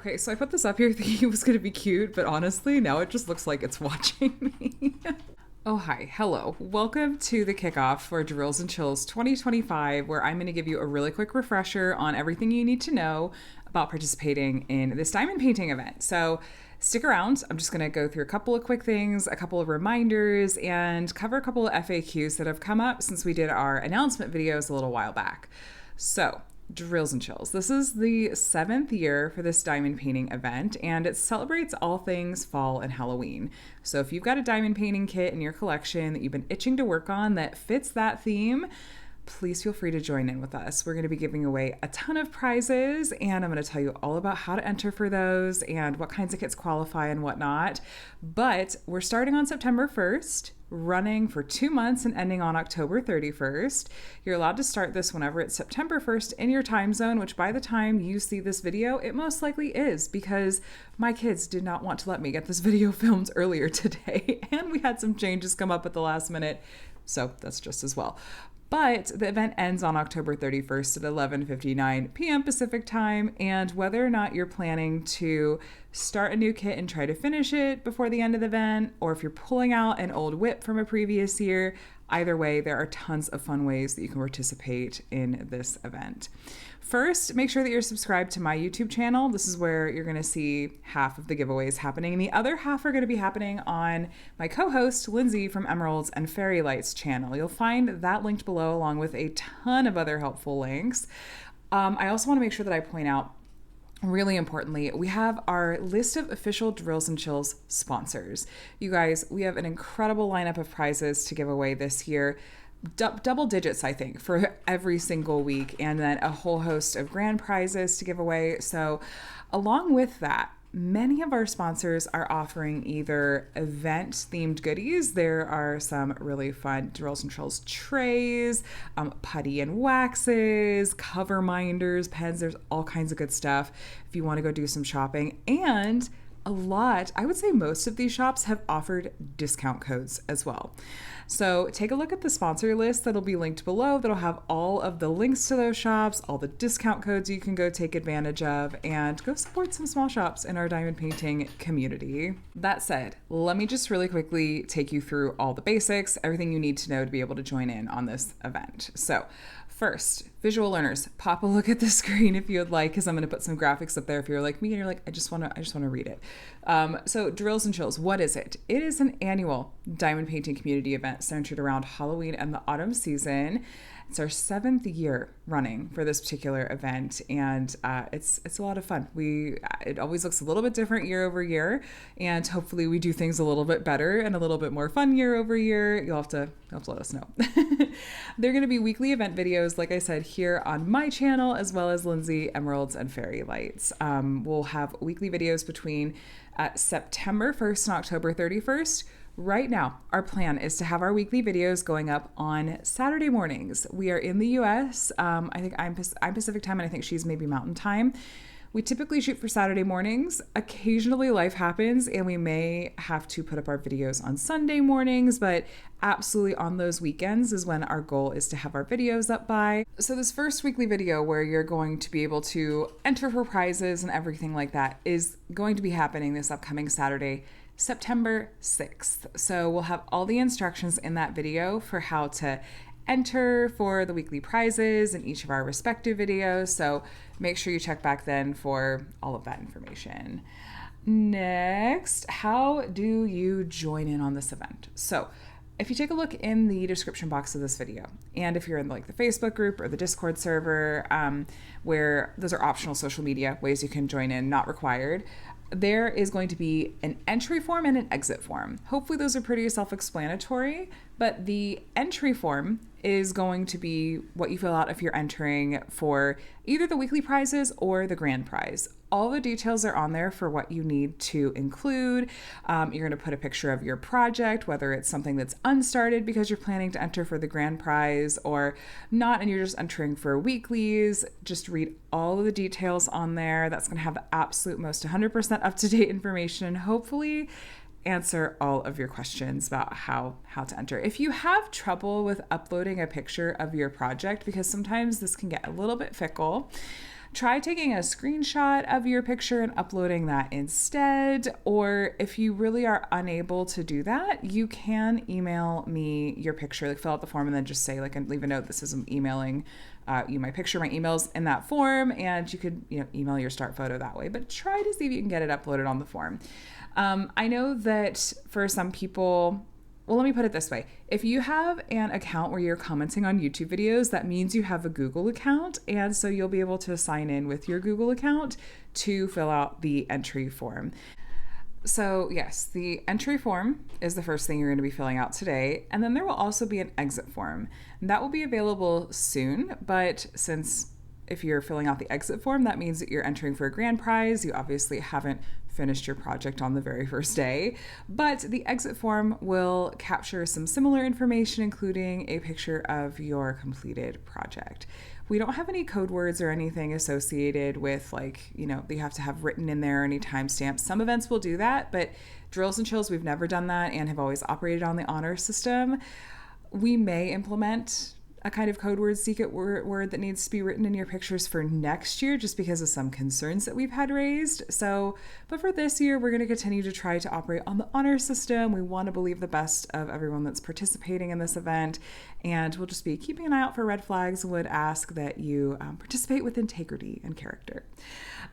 Okay, so I put this up here thinking it was going to be cute, but honestly, now it just looks like it's watching me. Oh, hi. Hello. Welcome to the Kickoff for Drills and Chills 2025, where I'm going to give you a really quick refresher on everything you need to know about participating in this diamond painting event. So stick around. I'm just going to go through a couple of quick things, a couple of reminders, and cover a couple of FAQs that have come up since we did our announcement videos a little while back. So, Drills and Chills. This is the 7th year for this diamond painting event, and it celebrates all things fall and Halloween. So if you've got a diamond painting kit in your collection that you've been itching to work on that fits that theme, please feel free to join in with us. We're going to be giving away a ton of prizes, and I'm going to tell you all about how to enter for those and what kinds of kits qualify and whatnot. But we're starting on September 1st, running for 2 months and ending on October 31st. You're allowed to start this whenever it's September 1st in your time zone, which by the time you see this video, it most likely is, because my kids did not want to let me get this video filmed earlier today, and we had some changes come up at the last minute, so that's just as well. But the event ends on October 31st at 11:59 p.m. Pacific time, and whether or not you're planning to start a new kit and try to finish it before the end of the event, or if you're pulling out an old whip from a previous year, either way, there are tons of fun ways that you can participate in this event. First, make sure that you're subscribed to my YouTube channel. This is where you're going to see half of the giveaways happening, and the other half are going to be happening on my co-host, Lindsay from Emeralds and Fairy Lights channel. You'll find that linked below along with a ton of other helpful links. I also want to make sure that I point out, really importantly, we have our list of official Drills and Chills sponsors. You guys, we have an incredible lineup of prizes to give away this year. Double digits, I think, for every single week, and then a whole host of grand prizes to give away. So along with that, many of our sponsors are offering either event-themed goodies. There are some really fun Drills and Chills trays, putty and waxes, cover minders, pens. There's all kinds of good stuff if you want to go do some shopping. And a lot, I would say most of these shops have offered discount codes as well. So take a look at the sponsor list that'll be linked below. That'll have all of the links to those shops, all the discount codes you can go take advantage of, and go support some small shops in our diamond painting community. That said, let me just really quickly take you through all the basics, everything you need to know to be able to join in on this event. So first, visual learners, pop a look at the screen if you would like, because I'm going to put some graphics up there if you're like me and you're like, I just want to read it. So Drills and Chills, what is it? It is an annual diamond painting community event centered around Halloween and the autumn season. It's our 7th year running for this particular event, and it's a lot of fun. It always looks a little bit different year over year, and hopefully we do things a little bit better and a little bit more fun year over year. You'll have to let us know. There are going to be weekly event videos, like I said, here on my channel, as well as Lindsay, Emeralds, and Fairy Lights. We'll have weekly videos between September 1st and October 31st. Right now, our plan is to have our weekly videos going up on Saturday mornings. We are in the US. I think I'm Pacific time, and I think she's maybe Mountain time. We typically shoot for Saturday mornings. Occasionally life happens and we may have to put up our videos on Sunday mornings, but absolutely on those weekends is when our goal is to have our videos up by. So this first weekly video where you're going to be able to enter for prizes and everything like that is going to be happening this upcoming Saturday, September 6th. So we'll have all the instructions in that video for how to enter for the weekly prizes in each of our respective videos. So make sure you check back then for all of that information. Next, how do you join in on this event? So if you take a look in the description box of this video, and if you're in like the Facebook group or the Discord server, where those are optional social media ways you can join in, not required, there is going to be an entry form and an exit form. Hopefully those are pretty self-explanatory, but the entry form is going to be what you fill out if you're entering for either the weekly prizes or the grand prize. All the details are on there for what you need to include. You're going to put a picture of your project, whether it's something that's unstarted because you're planning to enter for the grand prize or not, and you're just entering for weeklies. Just read all of the details on there. That's going to have the absolute most 100% up-to-date information, and hopefully answer all of your questions about how to enter. If you have trouble with uploading a picture of your project, because sometimes this can get a little bit fickle, Try taking a screenshot of your picture and uploading that instead. Or if you really are unable to do that, you can email me your picture, like fill out the form and then just say, like, and leave a note, this is emailing you my picture, my email's in that form, and you could, email your start photo that way. But try to see if you can get it uploaded on the form. I know that for some people, well, let me put it this way. If you have an account where you're commenting on YouTube videos, that means you have a Google account. And so you'll be able to sign in with your Google account to fill out the entry form. So yes, the entry form is the first thing you're going to be filling out today. And then there will also be an exit form. And that will be available soon. But since if you're filling out the exit form, that means that you're entering for a grand prize. You obviously haven't finished your project on the very first day, but the exit form will capture some similar information, including a picture of your completed project. We don't have any code words or anything associated with that you have to have written in there, any timestamps. Some events will do that, but Drills and Chills, we've never done that and have always operated on the honor system. We may implement a kind of code word, secret word that needs to be written in your pictures for next year, just because of some concerns that we've had raised. But for this year, we're going to continue to try to operate on the honor system. We want to believe the best of everyone that's participating in this event, and we'll just be keeping an eye out for red flags. Would ask that you participate with integrity and character.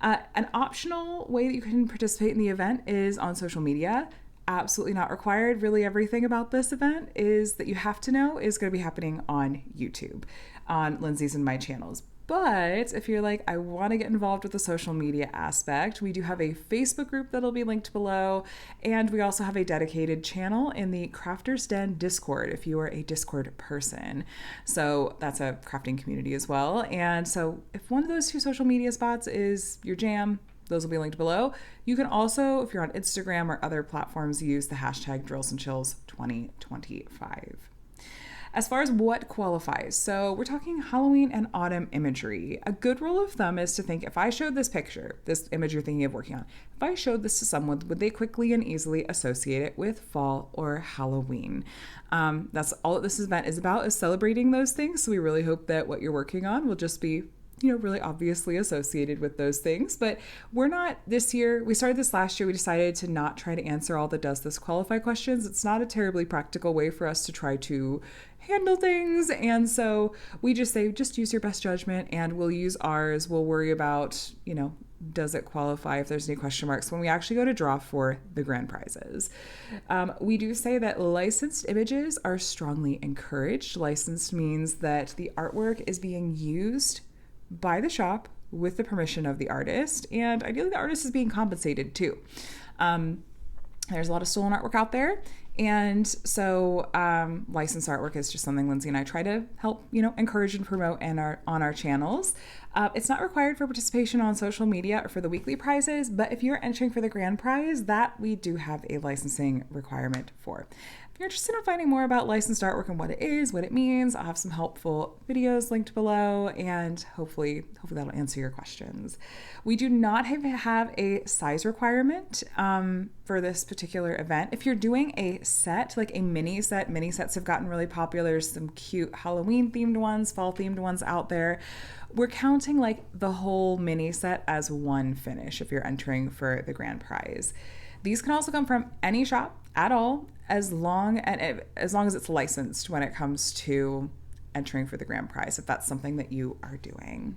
An optional way that you can participate in the event is on social media. Absolutely not required. Really, everything about this event is that you have to know is going to be happening on YouTube, on Lindsay's and my channels. But if you're like, I want to get involved with the social media aspect, we do have a Facebook group that'll be linked below. And we also have a dedicated channel in the Crafters Den Discord if you are a Discord person. So that's a crafting community as well. And so if one of those two social media spots is your jam, those will be linked below. You can also, if you're on Instagram or other platforms, use the hashtag DrillsandChills2025. As far as what qualifies, so we're talking Halloween and autumn imagery. A good rule of thumb is to think, if I showed this picture, this image you're thinking of working on, if I showed this to someone, would they quickly and easily associate it with fall or Halloween? That's all that this event is about, is celebrating those things. So we really hope that what you're working on will just be really obviously associated with those things. But we're not this year. We started this last year. We decided to not try to answer all the does this qualify questions. It's not a terribly practical way for us to try to handle things. And so we just say, just use your best judgment and we'll use ours. We'll worry about, does it qualify if there's any question marks when we actually go to draw for the grand prizes. We do say that licensed images are strongly encouraged. Licensed means that the artwork is being used by the shop with the permission of the artist, and ideally the artist is being compensated too. There's a lot of stolen artwork out there, and so licensed artwork is just something Lindsay and I try to help encourage and promote on our channels. It's not required for participation on social media or for the weekly prizes, but if you're entering for the grand prize, that we do have a licensing requirement for. If you're interested in finding more about licensed artwork and what it is, what it means, I'll have some helpful videos linked below, and hopefully that'll answer your questions. We do not have a size requirement for this particular event. If you're doing a set, like a mini sets have gotten really popular. There's some cute Halloween themed ones, fall themed ones out there. We're counting like the whole mini set as one finish if you're entering for the grand prize. These can also come from any shop at all, as long as it's licensed when it comes to entering for the grand prize, if that's something that you are doing.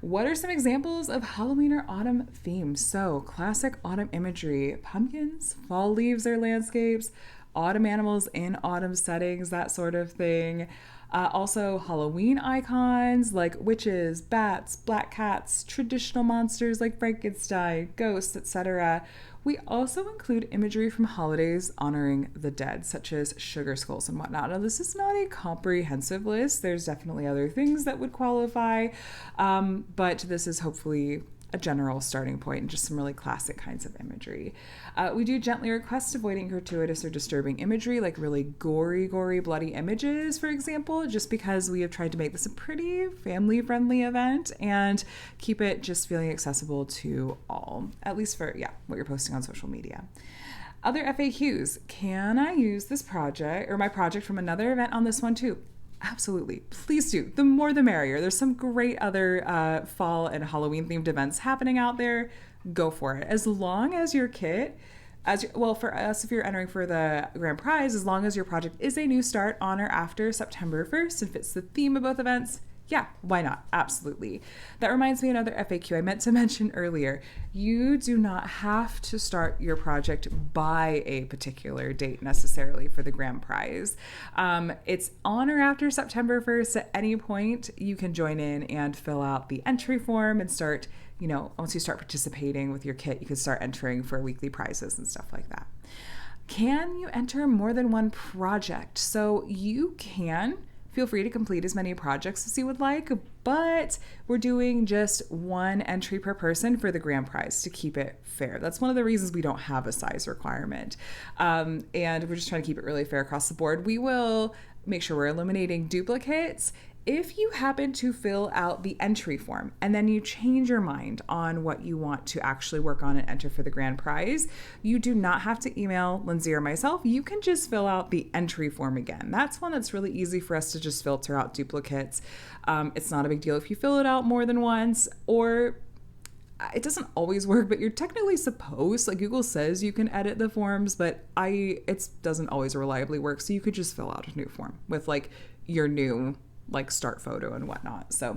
What are some examples of Halloween or autumn themes? So classic autumn imagery, pumpkins, fall leaves or landscapes, autumn animals in autumn settings, that sort of thing. Also Halloween icons like witches, bats, black cats, traditional monsters like Frankenstein, ghosts, etc. We also include imagery from holidays honoring the dead, such as sugar skulls and whatnot. Now, this is not a comprehensive list. There's definitely other things that would qualify, but this is hopefully a general starting point and just some really classic kinds of imagery. We do gently request avoiding gratuitous or disturbing imagery, like really gory, bloody images, for example, just because we have tried to make this a pretty family-friendly event and keep it just feeling accessible to all, at least for, what you're posting on social media. Other FAQs. Can I use this project or my project from another event on this one too? Absolutely. Please do. The more the merrier. There's some great other fall and Halloween themed events happening out there. Go for it. As long as your kit, well, for us, if you're entering for the grand prize, as long as your project is a new start on or after September 1st and fits the theme of both events, yeah, why not? Absolutely. That reminds me of another FAQ I meant to mention earlier. You do not have to start your project by a particular date necessarily for the grand prize. It's on or after September 1st. At any point, you can join in and fill out the entry form and start, once you start participating with your kit, you can start entering for weekly prizes and stuff like that. Can you enter more than one project? So you can. Feel free to complete as many projects as you would like, but we're doing just one entry per person for the grand prize to keep it fair. That's one of the reasons we don't have a size requirement. And we're just trying to keep it really fair across the board. We will make sure we're eliminating duplicates. If you happen to fill out the entry form and then you change your mind on what you want to actually work on and enter for the grand prize, you do not have to email Lindsay or myself. You can just fill out the entry form again. That's one that's really easy for us to just filter out duplicates. It's not a big deal if you fill it out more than once, or it doesn't always work, but you're technically supposed, like Google says you can edit the forms, but it doesn't always reliably work. So you could just fill out a new form with like your new start photo and whatnot. So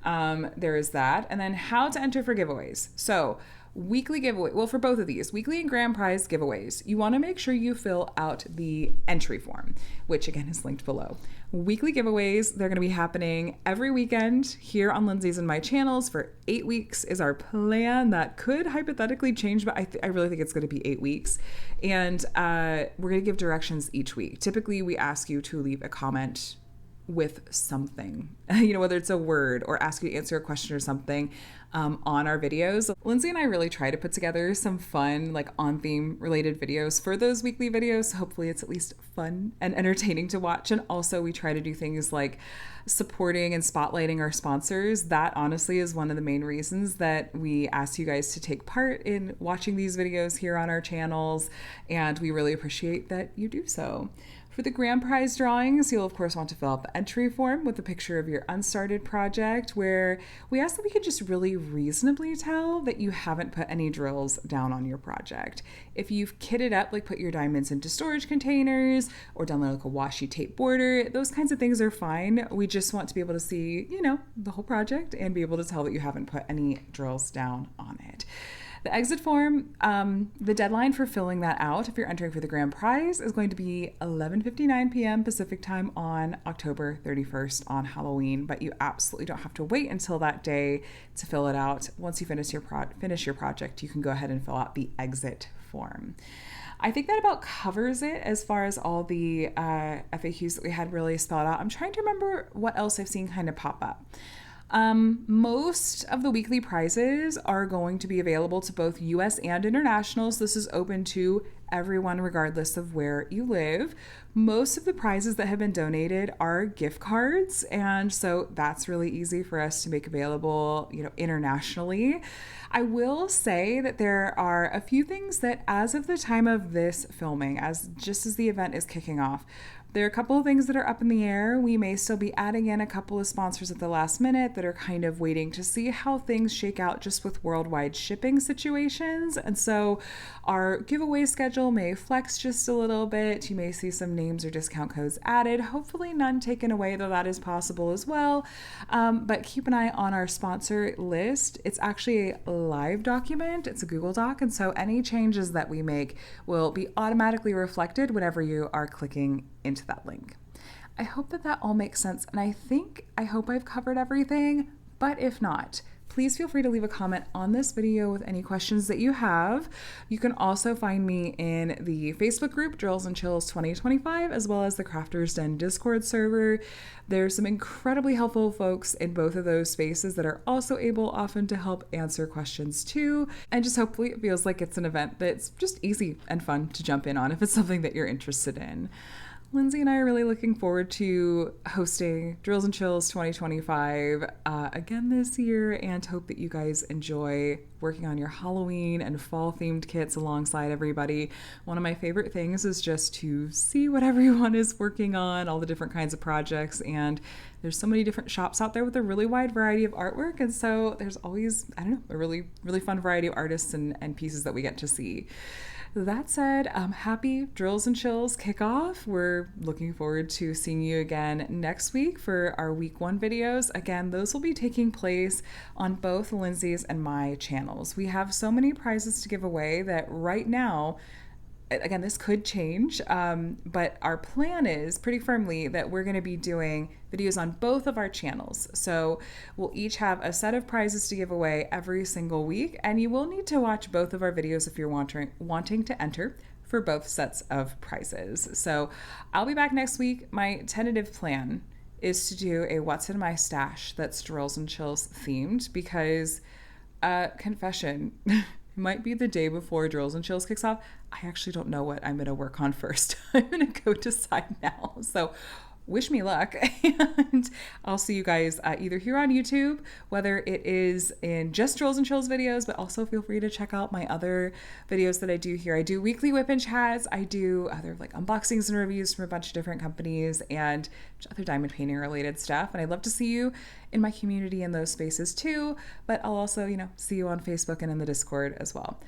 there is that. And then how to enter for giveaways. So weekly giveaway, well, for both of these, weekly and grand prize giveaways, you want to make sure you fill out the entry form, which again is linked below. Weekly giveaways, they're going to be happening every weekend here on Lindsay's and my channels for 8 weeks is our plan. That could hypothetically change, but I really think it's going to be 8 weeks. And we're going to give directions each week. Typically, we ask you to leave a comment with something, whether it's a word or ask you to answer a question or something on our videos. Lindsay and I really try to put together some fun, on theme related videos for those weekly videos. Hopefully it's at least fun and entertaining to watch. And also we try to do things like supporting and spotlighting our sponsors. That honestly is one of the main reasons that we ask you guys to take part in watching these videos here on our channels. And we really appreciate that you do so. For the grand prize drawings, you'll of course want to fill out the entry form with a picture of your unstarted project, where we ask that we could just really reasonably tell that you haven't put any drills down on your project. If you've kitted up, put your diamonds into storage containers or done a washi tape border, those kinds of things are fine. We just want to be able to see, the whole project and be able to tell that you haven't put any drills down on it. The exit form, the deadline for filling that out, if you're entering for the grand prize, is going to be 11:59 p.m. Pacific time on October 31st on Halloween, but you absolutely don't have to wait until that day to fill it out. Once you finish your project, you can go ahead and fill out the exit form. I think that about covers it as far as all the FAQs that we had really spelled out. I'm trying to remember what else I've seen kind of pop up. Most of the weekly prizes are going to be available to both US and international. So this is open to everyone regardless of where you live. Most of the prizes that have been donated are gift cards, and so that's really easy for us to make available, internationally. I will say that there are a few things that as of the time of this filming, just as the event is kicking off, there are a couple of things that are up in the air. We may still be adding in a couple of sponsors at the last minute that are kind of waiting to see how things shake out just with worldwide shipping situations. And so our giveaway schedule may flex just a little bit. You may see some names or discount codes added. Hopefully none taken away, though that is possible as well. But keep an eye on our sponsor list. It's actually a live document. It's a Google Doc. And so any changes that we make will be automatically reflected whenever you are clicking into that link. I hope that all makes sense, and I hope I've covered everything, but if not, please feel free to leave a comment on this video with any questions that you have. You can also find me in the Facebook group Drills and Chills 2025, as well as the Crafters Den Discord server. There's some incredibly helpful folks in both of those spaces that are also able often to help answer questions too, and just hopefully it feels like it's an event that's just easy and fun to jump in on if it's something that you're interested in. Lindsay and I are really looking forward to hosting Drills and Chills 2025 again this year, and hope that you guys enjoy working on your Halloween and fall themed kits alongside everybody. One of my favorite things is just to see what everyone is working on, all the different kinds of projects, and there's so many different shops out there with a really wide variety of artwork, and so there's always, I don't know, a really, really fun variety of artists and pieces that we get to see. That said, happy Drills and Chills kickoff. We're looking forward to seeing you again next week for our week 1 videos. Again, those will be taking place on both Lindsay's and my channels. We have so many prizes to give away that right now, again, this could change, but our plan is pretty firmly that we're going to be doing videos on both of our channels. So we'll each have a set of prizes to give away every single week, and you will need to watch both of our videos if you're wanting to enter for both sets of prizes. So I'll be back next week. My tentative plan is to do a What's in My Stash that's Drills and Chills themed, because confession, it might be the day before Drills and Chills kicks off. I actually don't know what I'm going to work on first. I'm going to go decide now. So wish me luck, and I'll see you guys either here on YouTube, whether it is in just Drills and Chills videos, but also feel free to check out my other videos that I do here. I do weekly whip and chats. I do other like unboxings and reviews from a bunch of different companies and other diamond painting related stuff. And I'd love to see you in my community in those spaces too, but I'll also, see you on Facebook and in the Discord as well.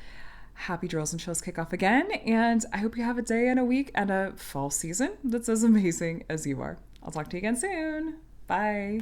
Happy Drills and Chills kickoff again, and I hope you have a day and a week and a fall season that's as amazing as you are. I'll talk to you again soon. Bye.